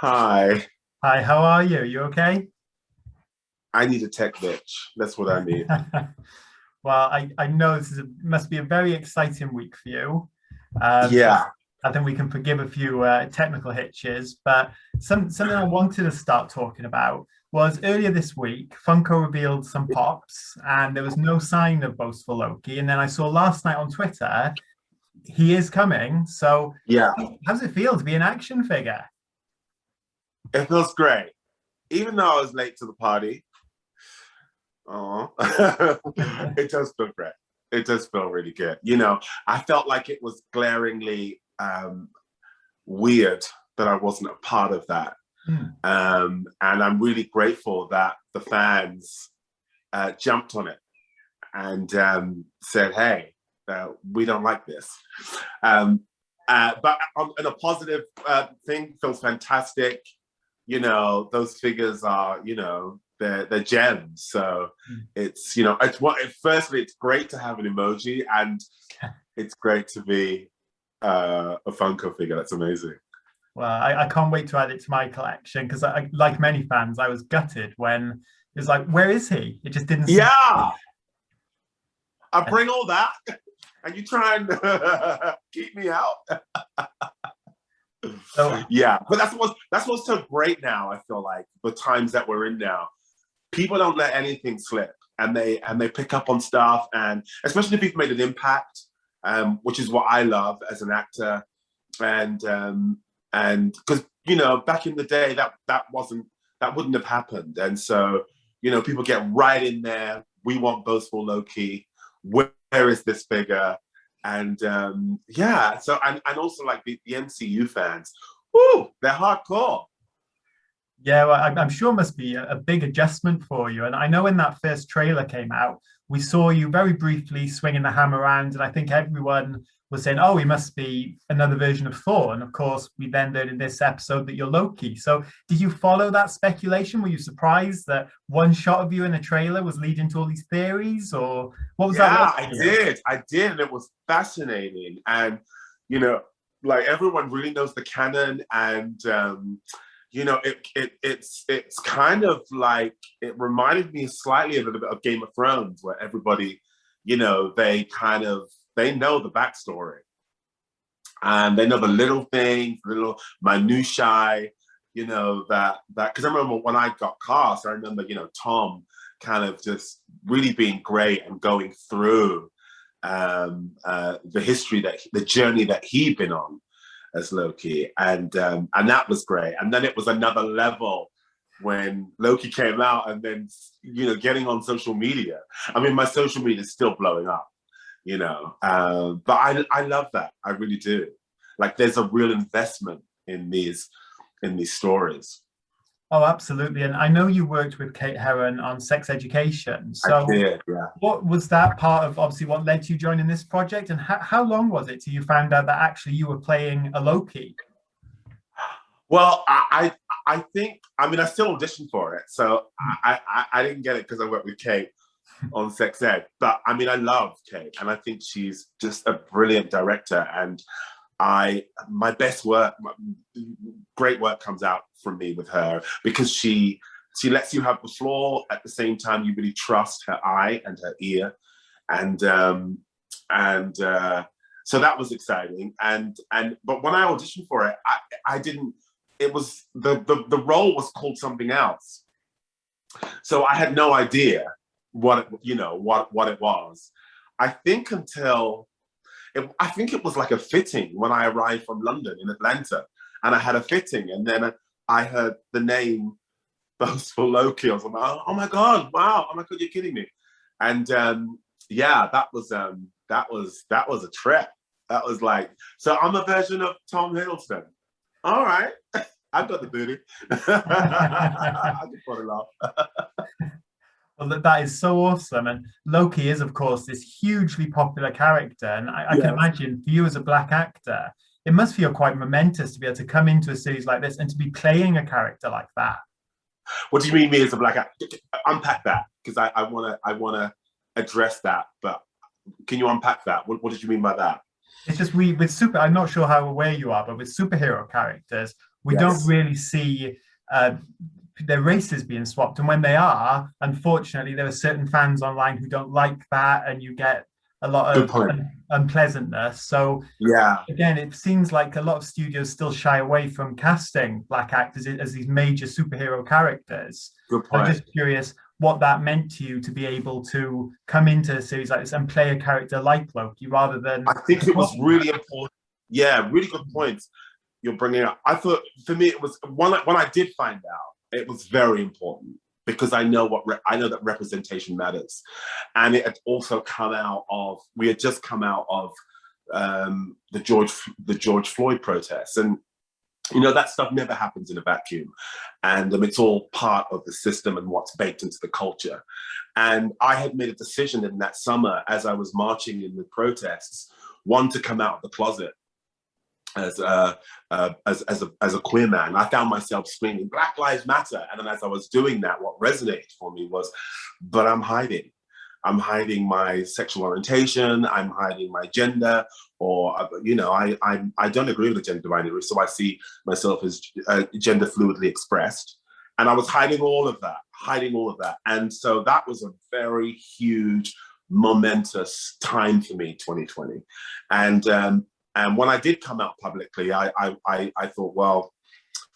Hi, Hi, how are you? You okay? I need a tech bitch. That's what I need. Well, I know must be a very exciting week for you. So Yeah. I think we can forgive a few technical hitches, but something I wanted to start talking about was earlier this week, Funko revealed some pops, and there was no sign of Boastful Loki. And then I saw last night on Twitter he is coming. So Yeah. how does it feel to be an action figure? It feels great. Even though I was late to the party, oh, it does feel great. It does feel really good. I felt like it was glaringly weird that I wasn't a part of that. Hmm. And I'm really grateful that the fans jumped on it and said, hey, we don't like this. But in a positive thing, feels fantastic. Those figures are, they're gems. So firstly, it's great to have an emoji, and it's great to be a Funko figure. That's amazing. Well, I can't wait to add it to my collection because, like many fans, I was gutted when it was like, where is he? It just didn't seem. Yeah, I bring all that, and you try and keep me out. So, Yeah, but that's what's so great now. I feel like the times that we're in now, people don't let anything slip, and they pick up on stuff, and especially if you've made an impact, which is what I love as an actor, and because back in the day that wouldn't have happened, and so people get right in there. We want Boastful Loki. Where is this figure? And yeah, so and also like the MCU fans, whoo, they're hardcore. yeah, well, I'm sure it must be a big adjustment for you. And I know when that first trailer came out, we saw you very briefly swinging the hammer around, and I think everyone was saying, "Oh, he must be another version of Thor." And of course, we then learned in this episode that you're Loki. So, did you follow that speculation? Were you surprised that one shot of you in the trailer was leading to all these theories, or what was that like Yeah, I for you? did. I did. And it was fascinating. And, you know, like everyone really knows the canon. And, it's kind of like, it reminded me slightly a little bit of Game of Thrones, where everybody, they know the backstory. And they know the little things, little minutiae, because I remember when I got cast, I remember, Tom kind of just really being great and going through the journey that he'd been on as Loki, and that was great. And then it was another level when Loki came out, and then getting on social media. I mean, my social media is still blowing up, but I love that. I really do. Like, there's a real investment in these stories. Oh, absolutely. And I know you worked with Kate Herron on sex education. I So, did, yeah. what was that part of obviously what led to you joining this project? And how long was it till you found out that actually you were playing a Loki? Well, I think, I mean, I still auditioned for it, so I didn't get it because I worked with Kate on sex ed. But I mean, I love Kate, and I think she's just a brilliant director. And my best work, great work comes out from me with her, because she lets you have the floor at the same time you really trust her eye and her ear, and so that was exciting. And but when I auditioned for it, I didn't. It was the role was called something else, so I had no idea what it was. I think until I think it was like a fitting when I arrived from London in Atlanta, and I had a fitting, and then I heard the name Boastful Loki. I was like, oh my god, wow, oh my god, you're kidding me. And yeah, that was a trip. That was like, so I'm a version of Tom Hiddleston. All right, I've got the booty. I just want to laugh. Well, that is so awesome. And Loki is, of course, this hugely popular character. And I can Yes. imagine for you as a black actor, it must feel quite momentous to be able to come into a series like this and to be playing a character like that. What do you mean, me as a black actor? Unpack that, because I wanna address that. But can you unpack that? What did you mean by that? It's just with super, I'm not sure how aware you are, but with superhero characters, we don't really see their races being swapped. And when they are, unfortunately, there are certain fans online who don't like that, and you get a lot of unpleasantness. So again, it seems like a lot of studios still shy away from casting black actors as these major superhero characters. Good point. I'm just curious what that meant to you to be able to come into a series like this and play a character like Loki rather than... I think it was really important. Yeah, really good points you're bringing up. I thought, for me, it was when I did find out, it was very important, because I know that representation matters. And it had also come out of, we had just come out of the George Floyd protests. And, you know, that stuff never happens in a vacuum. And it's all part of the system and what's baked into the culture. And I had made a decision in that summer, as I was marching in the protests, one, to come out of the closet as a queer man. I found myself screaming, Black Lives Matter. And then as I was doing that, what resonated for me was, but I'm hiding. I'm hiding my sexual orientation. I'm hiding my gender, or, you know, I don't agree with the gender binary. So I see myself as gender fluidly expressed. And I was hiding all of that. And so that was a very huge, momentous time for me, 2020. And when I did come out publicly, I thought, well,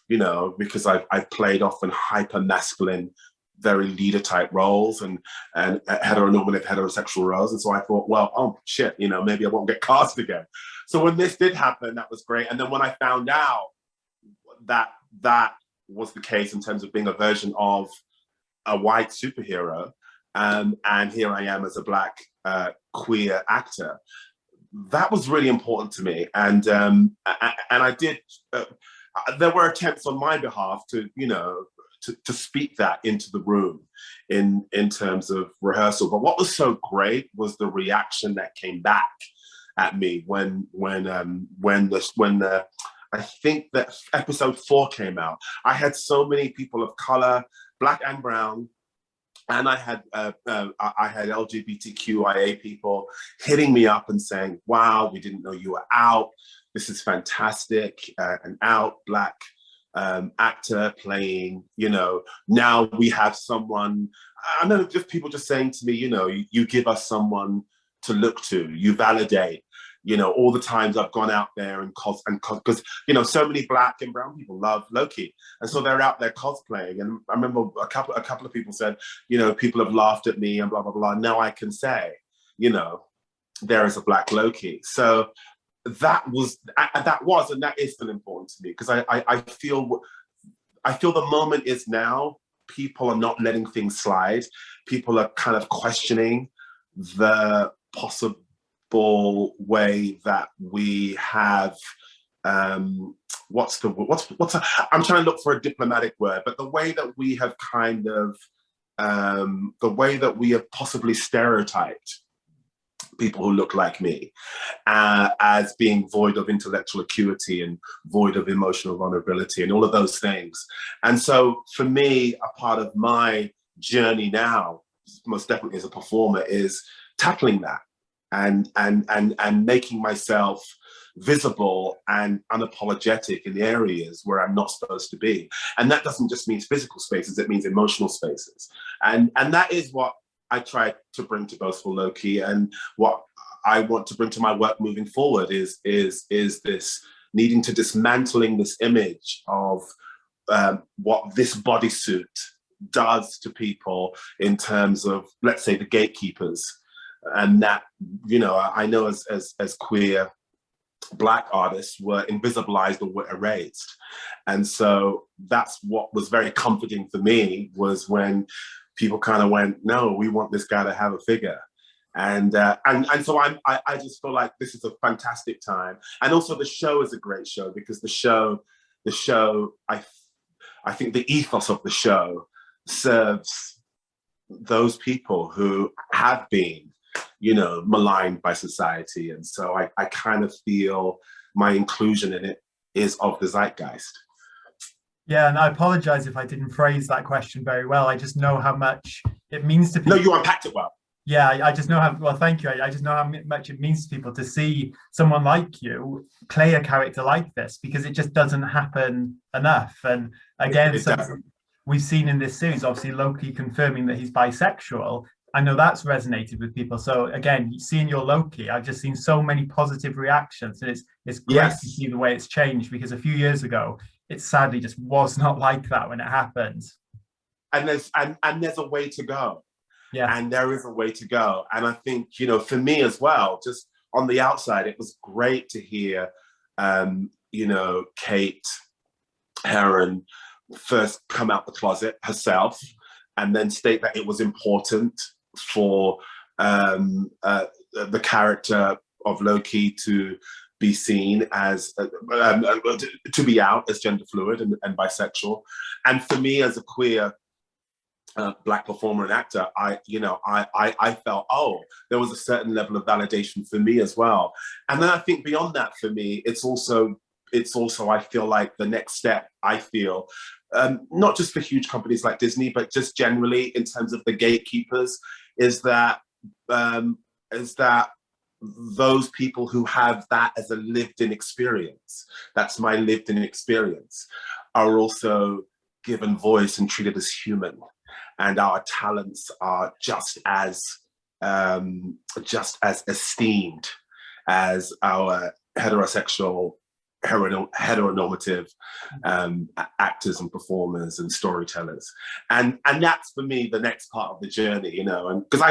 you know, because I've played often hyper masculine, very leader type roles and heteronormative heterosexual roles. And so I thought, well, oh shit, you know, maybe I won't get cast again. So when this did happen, that was great. And then when I found out that that was the case in terms of being a version of a white superhero, and here I am as a Black queer actor, that was really important to me. And I did, there were attempts on my behalf to, you know, to speak that into the room in terms of rehearsal. But what was so great was the reaction that came back at me when I think that episode 4 came out. I had so many people of color, Black and brown, and I had LGBTQIA people hitting me up and saying, wow, we didn't know you were out. This is fantastic. An out Black actor playing, you know, now we have someone. I know just people just saying to me, you know, you give us someone to look to, you validate, you know, all the times I've gone out there and because, you know, so many Black and brown people love Loki. And so they're out there cosplaying. And I remember a couple of people said, you know, people have laughed at me and blah, blah, blah. Now I can say, you know, there is a Black Loki. So that was, and that is still important to me, because I feel the moment is now. People are not letting things slide. People are kind of questioning the possible way that we have, I'm trying to look for a diplomatic word, but the way that we have kind of, the way that we have possibly stereotyped people who look like me as being void of intellectual acuity and void of emotional vulnerability and all of those things. And so for me, a part of my journey now, most definitely as a performer, is tackling that and making myself visible and unapologetic in areas where I'm not supposed to be. And that doesn't just mean physical spaces, it means emotional spaces. And that is what I try to bring to Boastful Loki, and what I want to bring to my work moving forward is this needing to dismantling this image of what this bodysuit does to people in terms of, let's say, the gatekeepers. And that, you know, I know as queer Black artists were invisibilized or were erased. And so that's what was very comforting for me, was when people kind of went, no, we want this guy to have a figure. And so I just feel like this is a fantastic time. And also the show is a great show, because the show, I think the ethos of the show serves those people who have been, you know, maligned by society. And so I kind of feel my inclusion in it is of the zeitgeist. Yeah, and I apologize if I didn't phrase that question very well. I just know how much it means to people. No, you unpacked it well. Yeah, I just know how well, thank you. I just know how much it means to people to see someone like you play a character like this, because it just doesn't happen enough. And again, It does. something we've seen in this series, obviously Loki confirming that he's bisexual. I know that's resonated with people. So again, seeing your Loki, I've just seen so many positive reactions. And it's great to Yes. see the way it's changed, because a few years ago, it sadly just was not like that when it happened. And there's a way to go. Yeah. And there is a way to go. And I think, for me as well, just on the outside, it was great to hear, Kate Herron first come out the closet herself and then state that it was important for the character of Loki to be seen as to be out as gender fluid and bisexual. And for me as a queer Black performer and actor, I felt, oh, there was a certain level of validation for me as well. And then I think beyond that, for me, it's also I feel like the next step, I feel, not just for huge companies like Disney, but just generally in terms of the gatekeepers, is that those people who have that as a lived-in experience, that's my lived-in experience, are also given voice and treated as human. And our talents are just as esteemed as our heterosexual, heteronormative actors and performers and storytellers. And that's for me the next part of the journey, and because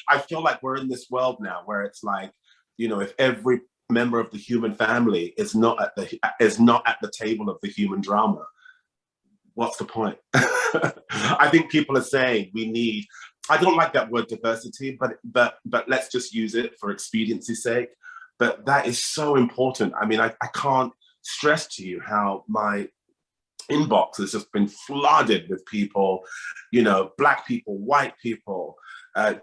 I feel like we're in this world now where it's like, if every member of the human family is not at the table of the human drama, what's the point? I think people are saying we need, I don't like that word diversity, but let's just use it for expediency's sake. But that is so important. I mean, I can't stress to you how my inbox has just been flooded with people, Black people, white people,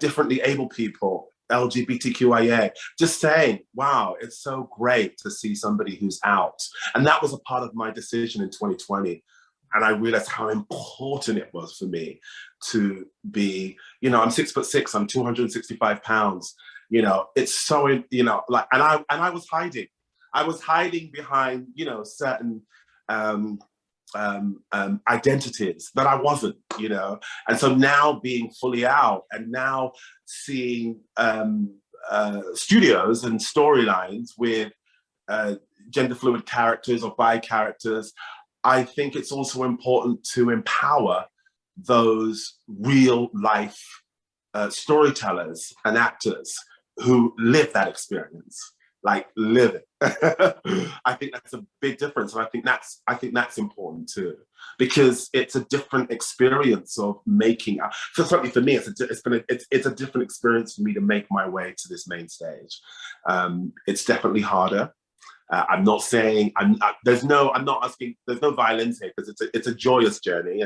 differently able people, LGBTQIA, just saying, wow, it's so great to see somebody who's out. And that was a part of my decision in 2020. And I realized how important it was for me to be, I'm 6'6", I'm 265 pounds. It's so, like, and I was hiding. I was hiding behind, certain identities that I wasn't, And so now being fully out and now seeing studios and storylines with gender fluid characters or bi characters, I think it's also important to empower those real life storytellers and actors who live that experience, like live it. I think that's a big difference, and I think that's important too, because it's a different experience of making. So certainly for me, it's a different experience for me to make my way to this main stage. It's definitely harder. I'm not saying I'm not asking. There's no violence here, because it's a joyous journey,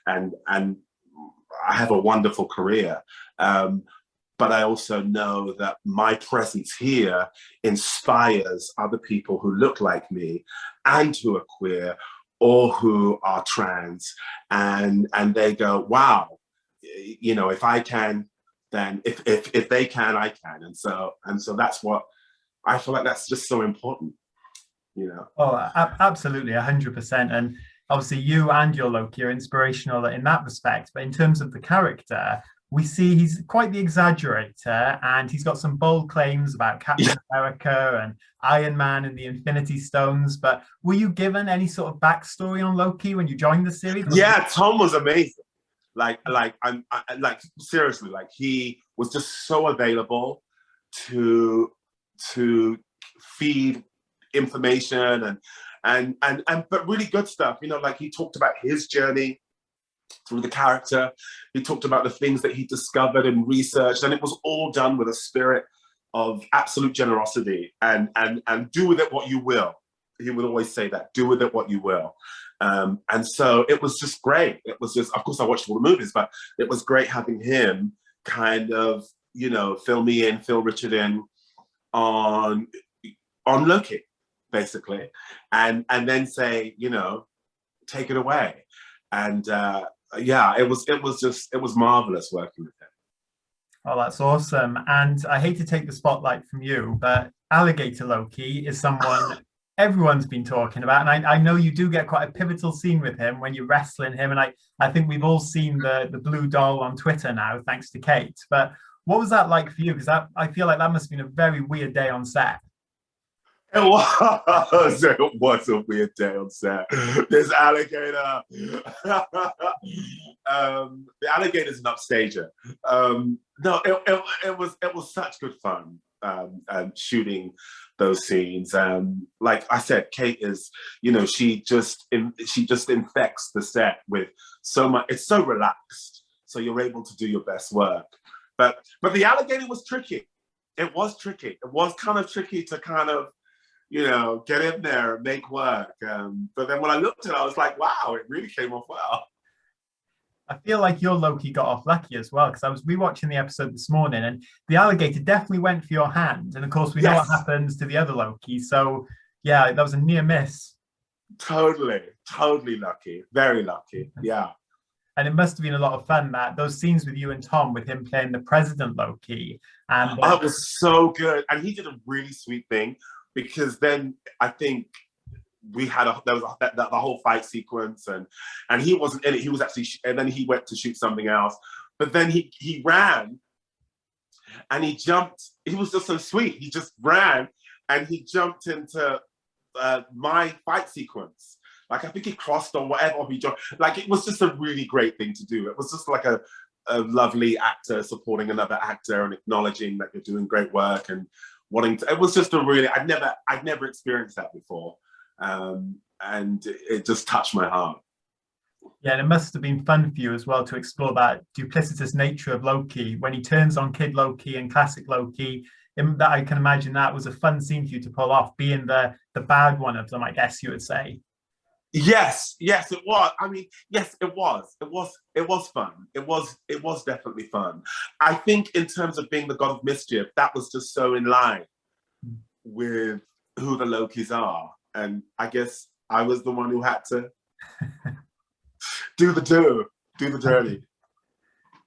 and I have a wonderful career. But I also know that my presence here inspires other people who look like me and who are queer or who are trans, and they go, wow, if I can, then if they can, I can, and so that's what I feel like. That's just so important. Oh, absolutely, 100%. And obviously, you and your Loki are inspirational in that respect. But in terms of the character, we see he's quite the exaggerator, and he's got some bold claims about Captain America and Iron Man and the Infinity Stones. But were you given any sort of backstory on Loki when you joined the series? Yeah, Tom was amazing. I'm seriously, like, he was just so available to feed information and but really good stuff. Like, he talked about his journey through the character. He talked about the things that he discovered and researched, and it was all done with a spirit of absolute generosity and do with it what you will. He would always say that, do with it what you will. And so it was just great. It was just, of course, I watched all the movies, but it was great having him kind of, fill Richard in on Loki, basically, and then say, take it away. And yeah, it was marvelous working with him. Oh, that's awesome. And I hate to take the spotlight from you, but Alligator Loki is someone everyone's been talking about. And I know you do get quite a pivotal scene with him when you're wrestling him. And I think we've all seen the blue doll on Twitter now, thanks to Kate. But what was that like for you? Because I feel like that must have been a very weird day on set. It was a weird day on set. This alligator. The alligator's an upstager. No, it was such good fun shooting those scenes. Like I said, Kate is, she just infects the set with so much. It's so relaxed, so you're able to do your best work. But the alligator was tricky. It was tricky. It was kind of tricky to kind of get in there and make work. But then when I looked at it, I was like, wow, it really came off well. I feel like your Loki got off lucky as well, because I was rewatching the episode this morning and the alligator definitely went for your hand. And of course, we know what happens to the other Loki. So, yeah, that was a near miss. Totally lucky. Very lucky. Yeah. And it must have been a lot of fun, that those scenes with you and Tom, with him playing the President Loki. And it was so good. And he did a really sweet thing, because then I think we had the whole fight sequence, and he wasn't in it. He was actually, and then he went to shoot something else. But then he ran and he jumped. He was just so sweet. He just ran and he jumped into my fight sequence. Like, I think he crossed or whatever, or he jumped. Like, it was just a really great thing to do. It was just like a lovely actor supporting another actor and acknowledging that you're doing great work and wanting to. It was just a really, I'd never experienced that before. And it just touched my heart. Yeah, and it must have been fun for you as well to explore that duplicitous nature of Loki when he turns on Kid Loki and Classic Loki. That I can imagine that was a fun scene for you to pull off, being the bad one of them, I guess you would say. Yes, it was. I mean, yes, it was. It was fun. It was definitely fun. I think in terms of being the god of mischief, that was just so in line with who the Lokis are. And I guess I was the one who had to do the dirty.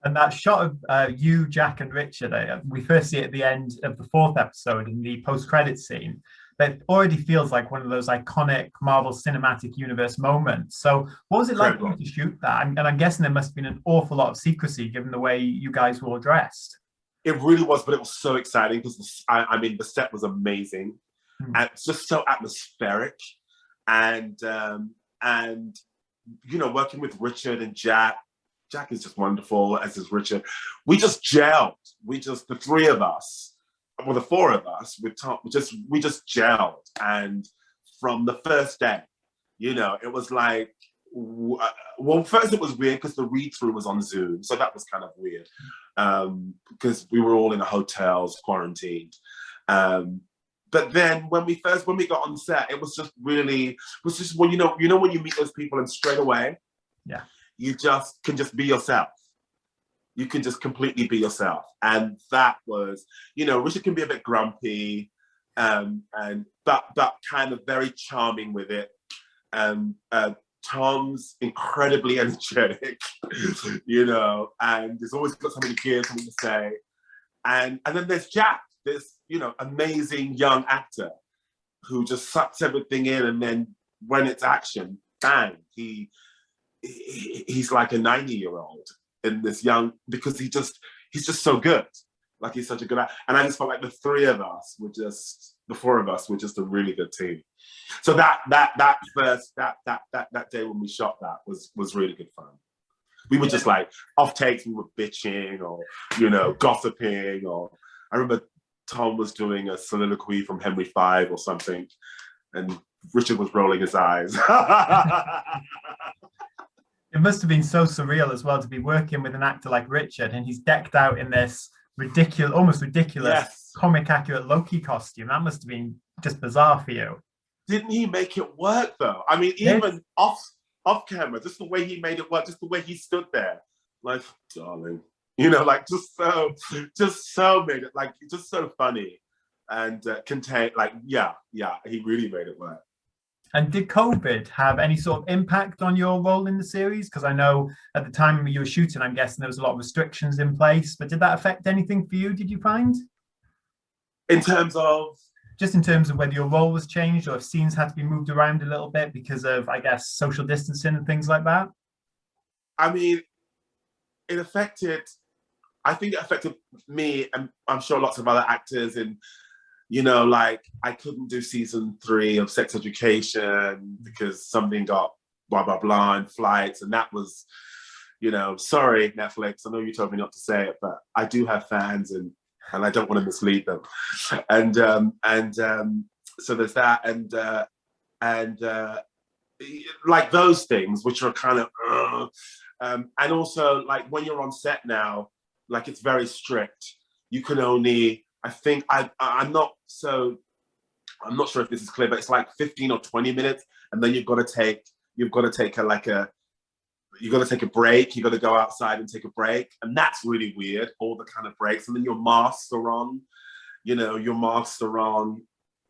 And that shot of you, Jack, and Richard, we first see it at the end of the 4th episode in the post-credit scene. That already feels like one of those iconic Marvel Cinematic Universe moments. So what was it like to shoot that? And I'm guessing there must have been an awful lot of secrecy given the way you guys were all dressed. It really was, but it was so exciting because I mean, the set was amazing. And it's just so atmospheric. And working with Richard and Jack is just wonderful, as is Richard. We just gelled. The 3 of us, well, the 4 of us with Tom, we just gelled. And from the first day, it was like, well, first it was weird because the read-through was on Zoom. So that was kind of weird because we were all in the hotels, quarantined. But then when we got on set, it was just when when you meet those people and straight away, you just can just be yourself. You can just completely be yourself. And that was, Richard can be a bit grumpy, but kind of very charming with it. Tom's incredibly energetic, and he's always got something to give, something to say. And then there's Jack, this, amazing young actor who just sucks everything in, and then when it's action, bang, he's like a 90-year-old in this young, because he's just so good. Like, he's such a good actor. And I just felt like the 4 of us were just a really good team. So that day when we shot that was really good fun. We were just like off takes, we were bitching or gossiping, or I remember Tom was doing a soliloquy from Henry V or something, and Richard was rolling his eyes. It must have been so surreal as well to be working with an actor like Richard, and he's decked out in this almost ridiculous, comic accurate Loki costume. That must have been just bizarre for you. Didn't he make it work though? I mean, even off camera, just the way he made it work, just the way he stood there, like, darling, just so made it, like, just so funny and contained. Like, he really made it work. And did COVID have any sort of impact on your role in the series? Because I know at the time you were shooting, I'm guessing there was a lot of restrictions in place, but did that affect anything for you, did you find? In terms of? Just in terms of whether your role was changed or if scenes had to be moved around a little bit because of, I guess, social distancing and things like that? I mean, it affected, I think it affected me, and I'm sure lots of other actors. And, you know, like, I couldn't do season 3 of Sex Education because something got blah, blah, blah, in flights. And that was, you know, sorry, Netflix, I know you told me not to say it, but I do have fans, and I don't want to mislead them. And so there's that. And like those things, which are kind of, and also like when you're on set now, like it's very strict. You can only, I think, I'm not sure if this is clear, but it's like 15 or 20 minutes, and then you've got to take you got to take a break. You got to go outside and take a break, and that's really weird. All the kind of breaks, and then your masks are on. You know, your masks are on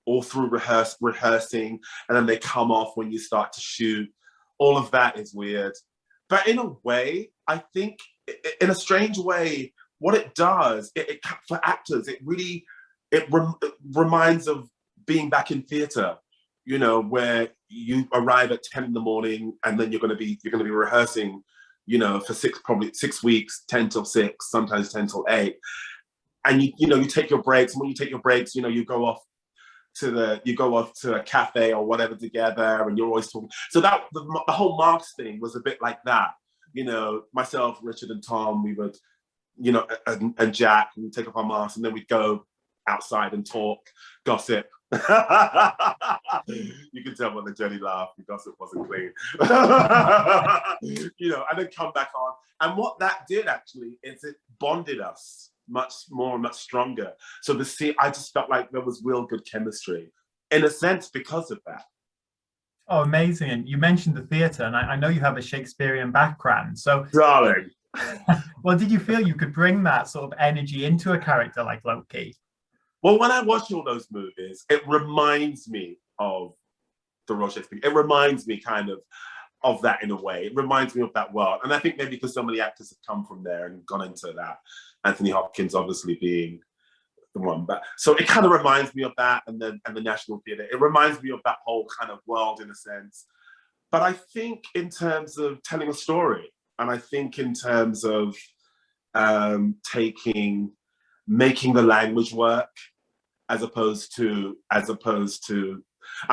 all through rehearsing, and then they come off when you start to shoot. All of that is weird, but in a way, I think, in a strange way, what it does, for actors, it really reminds of being back in theatre. You know, where you arrive at 10 in the morning, and then you're going to be rehearsing, you know, for probably 6 weeks, 10 till 6, sometimes 10 till 8. And you take your breaks. And when you take your breaks, you know, you go off to a cafe or whatever together, and you're always talking. So that the whole marks thing was a bit like that. You know, myself, Richard, and Tom, we would, you know, and Jack, we would take off our masks, and then we'd go outside and talk, gossip. You can tell by the Jenny laugh, the gossip wasn't clean. You know, and then come back on. And what that did actually is it bonded us much more, much stronger. So I just felt like there was real good chemistry, in a sense, because of that. Oh, amazing. And you mentioned the theatre, and I know you have a Shakespearean background. So, darling, well, did you feel you could bring that sort of energy into a character like Loki? Well, when I watch all those movies, it reminds me of the Royal Shakespeare. It reminds me kind of that in a way. It reminds me of that world. And I think maybe because so many actors have come from there and gone into that, Anthony Hopkins obviously being the one. But so it kind of reminds me of that, and the National Theatre. It reminds me of that whole kind of world in a sense. But I think in terms of telling a story, and I think in terms of making the language work, as opposed to, I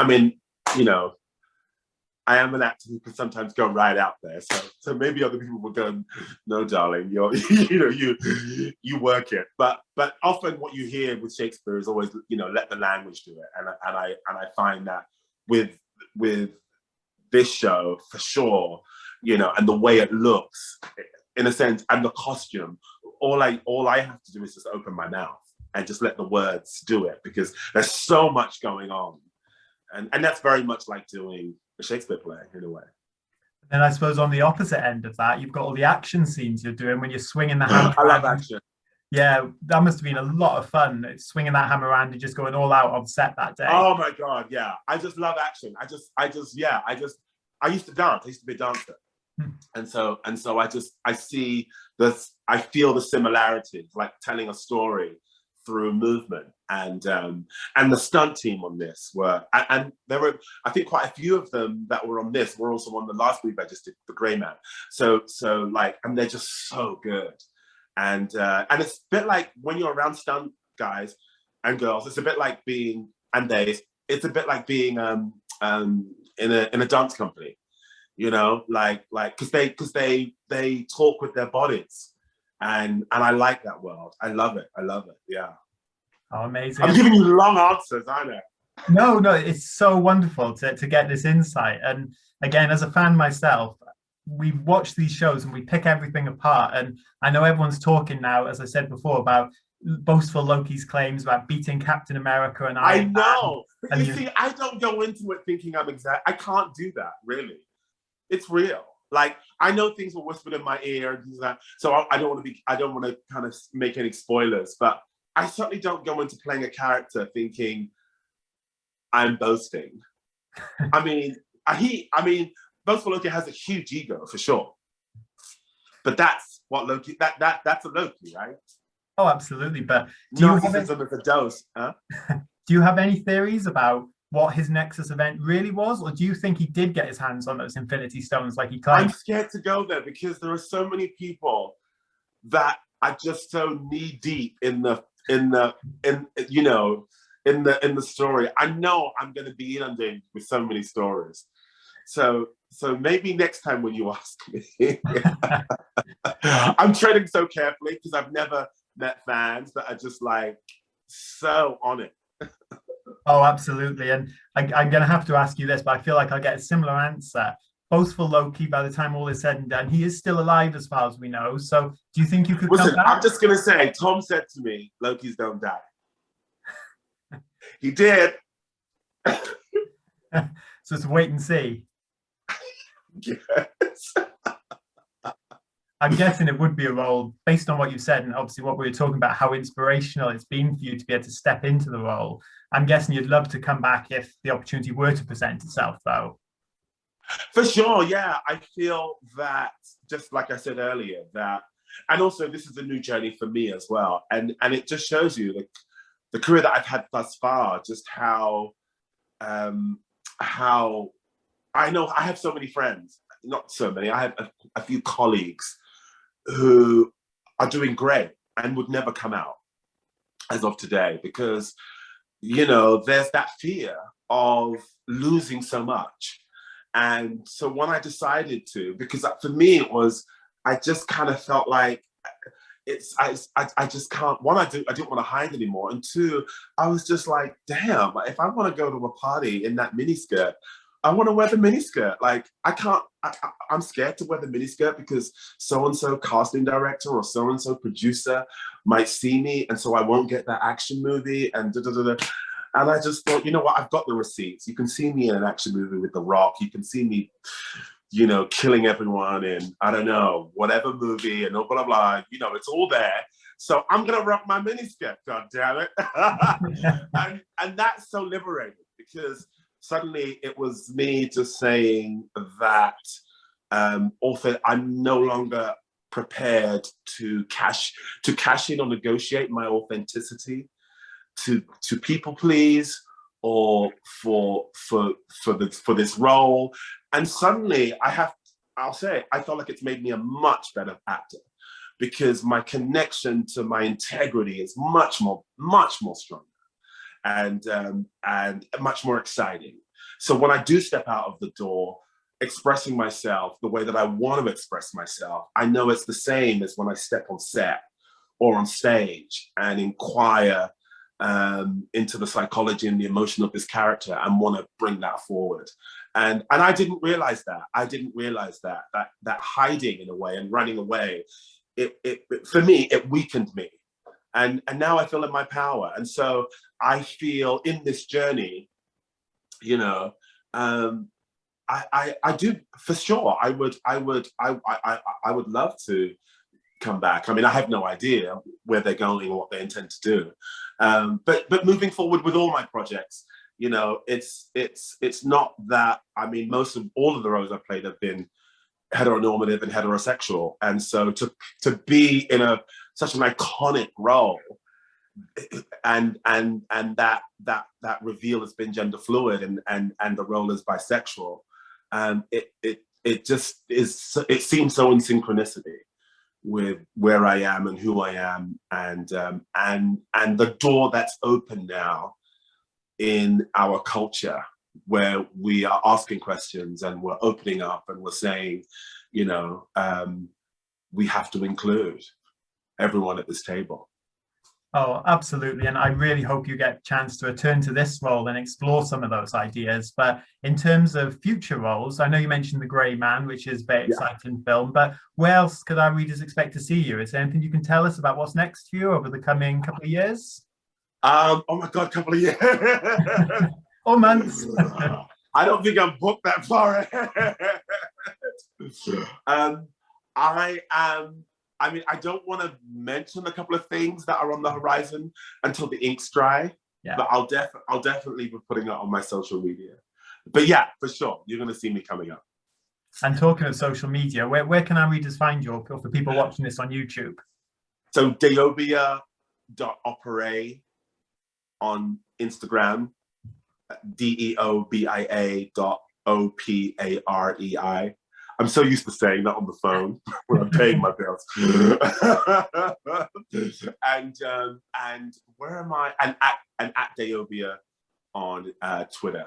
mean, you know, I am an actor who can sometimes go right out there. So maybe other people will go, no, darling, you work it. But often what you hear with Shakespeare is always, you know, let the language do it. And I find that with this show, for sure, you know, and the way it looks, in a sense, and the costume, all I have to do is just open my mouth and just let the words do it, because there's so much going on. And that's very much like doing a Shakespeare play, in a way. And I suppose on the opposite end of that, you've got all the action scenes you're doing when you're swinging the hammer. I love action. Yeah, that must have been a lot of fun, swinging that hammer around and just going all out on set that day. Oh my God, yeah. I just love action. I used to dance. I used to be a dancer. And so I feel the similarities, like telling a story through movement. And the stunt team on this and there were, I think, quite a few of them that were on this were also on the last movie I just did, The Grey Man. So like, and they're just so good. And it's a bit like when you're around stunt guys and girls, it's a bit like being, it's a bit like being in a dance company. You know, like because they talk with their bodies, and I like that world. I love it. Yeah. Oh, amazing! I'm giving you long answers, aren't I? No, it's so wonderful to get this insight. And again, as a fan myself, we watch these shows and we pick everything apart. And I know everyone's talking now, as I said before, about Boastful Loki's claims about beating Captain America and Iron Man. I know. But you see, I don't go into it thinking I'm exact. I can't do that, really. It's real. Like, I know things were whispered in my ear and things like that. So I don't want to kind of make any spoilers, but I certainly don't go into playing a character thinking I'm boasting. I mean, I mean, Boastful Loki has a huge ego for sure, but that's what Loki. That's a Loki, right? Oh, absolutely. But Narcissism is a dose, huh? do you have any theories about what his Nexus event really was, or do you think he did get his hands on those Infinity Stones like he I'm claimed? scared to go there because there are so many people that are just so knee deep in you know in the story. I know I'm going to be inundated with so many stories. So maybe next time when you ask me, I'm treading so carefully because I've never met fans that are just like so on it. Oh, absolutely. And I'm going to have to ask you this, but I feel like I'll get a similar answer. Boastful Loki, by the time all is said and done, he is still alive as far as we know. So do you think you could come Listen, back? I'm just gonna say, Tom said to me, "Lokis don't die." He did. So it's wait and see. Yes. I'm guessing it would be a role based on what you said, and obviously what we were talking about, how inspirational it's been for you to be able to step into the role. I'm guessing you'd love to come back if the opportunity were to present itself, though. For sure, yeah. I feel that, just like I said earlier, that, and also this is a new journey for me as well, and it just shows you the career that I've had thus far, just how I know I have so many friends, not so many. I have a few colleagues who are doing great and would never come out as of today because there's that fear of losing so much. And so when I decided to, because for me it was, I just kind of felt like I just can't. One, I didn't want to hide anymore, and two, I was just like, damn, if I want to go to a party in that miniskirt, I want to wear the miniskirt. Like I can't. I'm scared to wear the miniskirt because so and so casting director or so and so producer might see me, and so I won't get that action movie and da da da da. And I just thought, you know what? I've got the receipts. You can see me in an action movie with The Rock. You can see me, killing everyone in, I don't know, whatever movie and blah, blah, blah. It's all there. So I'm going to rock my miniskirt, God damn it. and that's so liberating because suddenly it was me just saying that author, I'm no longer prepared to cash in or negotiate my authenticity to people please or for this role. And suddenly I'll say I felt like it's made me a much better actor because my connection to my integrity is much more stronger and much more exciting. So when I do step out of the door expressing myself the way that I want to express myself, I know it's the same as when I step on set or on stage and inquire into the psychology and the emotion of this character and want to bring that forward. And I didn't realize that. I didn't realize that hiding in a way and running away, it for me, it weakened me. And now I feel in my power. And so I feel in this journey, I do for sure. I would love to come back. I mean, I have no idea where they're going or what they intend to do. But moving forward with all my projects, it's not that. I mean, most of all of the roles I've played have been heteronormative and heterosexual, and so to be in such an iconic role, and that reveal has been gender fluid, and the role is bisexual, it just is. It seems so in synchronicity with where I am and who I am, and the door that's open now in our culture, where we are asking questions and we're opening up and we're saying, we have to include everyone at this table. Oh, absolutely. And I really hope you get a chance to return to this role and explore some of those ideas. But in terms of future roles, I know you mentioned The Grey Man, which is a very exciting film, but where else could our readers expect to see you? Is there anything you can tell us about what's next for you over the coming couple of years? Oh my God, couple of years. Or months. I don't think I'm booked that far ahead. I mean, I don't want to mention a couple of things that are on the horizon until the ink's dry. Yeah. But I'll definitely be putting it on my social media. But yeah, for sure, you're going to see me coming up. And talking of social media, where can our readers find you, or for people watching this on YouTube? So DeObia Oparei on Instagram, DeObia.Oparei. I'm so used to saying that on the phone when I'm paying my bills. And where am I? And at DeObia on Twitter.